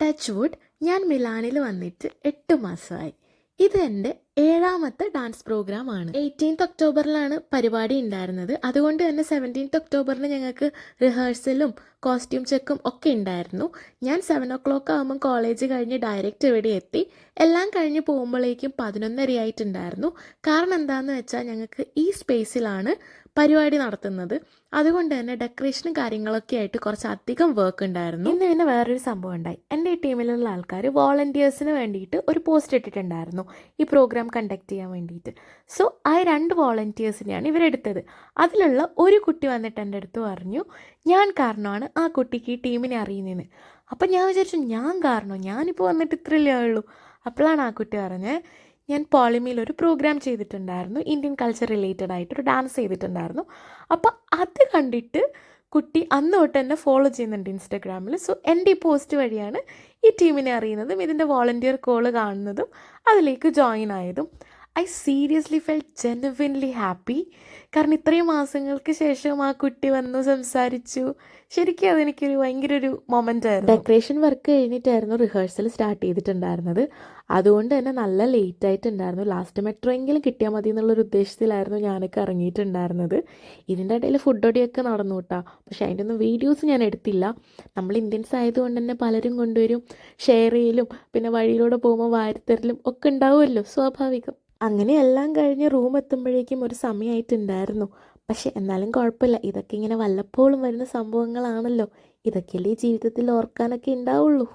Touch wood ഞാൻ മിലാനിൽ വന്നിട്ട് 8 മാസമായി. ഇത് എൻ്റെ 7ാമത്തെ ഡാൻസ് പ്രോഗ്രാമാണ്. 18th ഒക്ടോബറിലാണ് പരിപാടി ഉണ്ടായിരുന്നത്. അതുകൊണ്ട് തന്നെ 17th ഒക്ടോബറിന് ഞങ്ങൾക്ക് റിഹേഴ്സലും കോസ്റ്റ്യൂം ചെക്കും ഒക്കെ ഉണ്ടായിരുന്നു. ഞാൻ 7 o'clock ആകുമ്പം കോളേജ് കഴിഞ്ഞ് ഡയറക്റ്റ് ഇവിടെ എത്തി. എല്ലാം കഴിഞ്ഞ് പോകുമ്പോഴേക്കും 11:30 ആയിട്ടുണ്ടായിരുന്നു. കാരണം എന്താണെന്ന് വെച്ചാൽ ഞങ്ങൾക്ക് ഈ സ്പേസിലാണ് പരിപാടി നടത്തുന്നത്. അതുകൊണ്ട് തന്നെ ഡെക്കറേഷനും കാര്യങ്ങളൊക്കെ ആയിട്ട് കുറച്ചധികം വർക്ക് ഉണ്ടായിരുന്നു. ഇന്ന് പിന്നെ വേറൊരു സംഭവം ഉണ്ടായി. എൻ്റെ ഈ ടീമിലുള്ള ആൾക്കാർ വോളണ്ടിയേഴ്സിന് വേണ്ടിയിട്ട് ഒരു പോസ്റ്റ് ഇട്ടിട്ടുണ്ടായിരുന്നു ഈ പ്രോഗ്രാം കണ്ടക്ട് ചെയ്യാൻ വേണ്ടിയിട്ട്. സോ ആ 2 വോളണ്ടിയേഴ്സിനെയാണ് ഇവരെടുത്തത്. അതിലുള്ള ഒരു കുട്ടി വന്നിട്ട് എൻ്റെ അടുത്ത് പറഞ്ഞു, ഞാൻ കാരണമാണ് ആ കുട്ടിക്ക് ഈ ടീമിനെ അറിയുന്നതെന്ന്. അപ്പം ഞാൻ വിചാരിച്ചു, ഞാൻ കാരണോ? ഞാനിപ്പോൾ വന്നിട്ട് ഇത്രയല്ലേ ഉള്ളൂ. അപ്പോഴാണ് ആ കുട്ടി പറഞ്ഞത്, ഞാൻ പോളിമിയിൽ ഒരു പ്രോഗ്രാം ചെയ്തിട്ടുണ്ടായിരുന്നു, ഇന്ത്യൻ കൾച്ചർ റിലേറ്റഡ് ആയിട്ടൊരു ഡാൻസ് ചെയ്തിട്ടുണ്ടായിരുന്നു. അപ്പോൾ അത് കണ്ടിട്ട് കുട്ടി അന്ന് തൊട്ട് എന്നെ ഫോളോ ചെയ്യുന്നുണ്ട് ഇൻസ്റ്റാഗ്രാമിൽ. സോ എൻ്റെ ഈ പോസ്റ്റ് വഴിയാണ് ഈ ടീമിനെ അറിയുന്നതും ഇതിൻ്റെ വോളണ്ടിയർ കോള് കാണുന്നതും അതിലേക്ക് ജോയിൻ ആയതും. I seriously felt genuinely happy. കാരണം ഇത്രയും മാസങ്ങൾക്ക് ശേഷം ആ കുട്ടി വന്നു സംസാരിച്ചു. ശരിക്കും അതെനിക്കൊരു ഭയങ്കര ഒരു മൊമെൻ്റ് ആയിരുന്നു. ഡെക്കറേഷൻ വർക്ക് കഴിഞ്ഞിട്ടായിരുന്നു റിഹേഴ്സൽ സ്റ്റാർട്ട് ചെയ്തിട്ടുണ്ടായിരുന്നത്. അതുകൊണ്ട് തന്നെ നല്ല ലേറ്റ് ആയിട്ടുണ്ടായിരുന്നു. ലാസ്റ്റ് മെട്രോ എങ്കിലും കിട്ടിയാൽ മതി എന്നുള്ളൊരു ഉദ്ദേശത്തിലായിരുന്നു ഞാനൊക്കെ ഇറങ്ങിയിട്ടുണ്ടായിരുന്നത്. ഇതിൻ്റെ ഇടയിൽ ഫുഡ് ഒടിയൊക്കെ നടന്നു കേട്ടോ. പക്ഷേ അതിൻ്റെ ഒന്നും വീഡിയോസ് ഞാൻ എടുത്തില്ല. നമ്മൾ ഇന്ത്യൻസ് ആയതുകൊണ്ട് തന്നെ പലരും കൊണ്ടുവരും, ഷെയർ ചെയ്യലും പിന്നെ വഴിയിലൂടെ പോകുമ്പോൾ വാരിത്തരലും ഒക്കെ ഉണ്ടാവുമല്ലോ, സ്വാഭാവികം. അങ്ങനെ എല്ലാം കഴിഞ്ഞ് റൂം എത്തുമ്പോഴേക്കും ഒരു സമയമായിട്ടുണ്ടായിരുന്നു. പക്ഷെ എന്നാലും കുഴപ്പമില്ല, ഇതൊക്കെ ഇങ്ങനെ വല്ലപ്പോഴും വരുന്ന സംഭവങ്ങളാണല്ലോ. ഇതൊക്കെയല്ലേ ജീവിതത്തിൽ ഓർക്കാനൊക്കെ ഉണ്ടാവുള്ളൂ.